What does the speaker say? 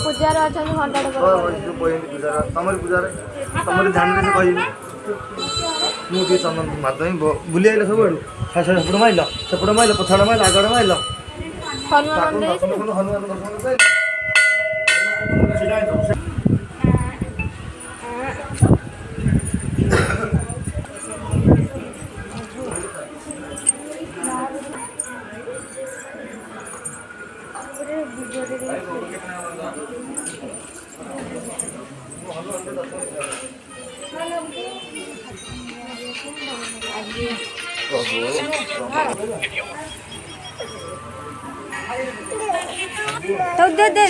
पूजार अच्छा घंटा तमरी पूजा तमरी ध्यान से कह मुझे चंदन मारदेमी बुली आइल सब सेपट माइल सेपट माइल पछाड़ माइल आगड़ माइल हनुमान हनुमान तो दे दे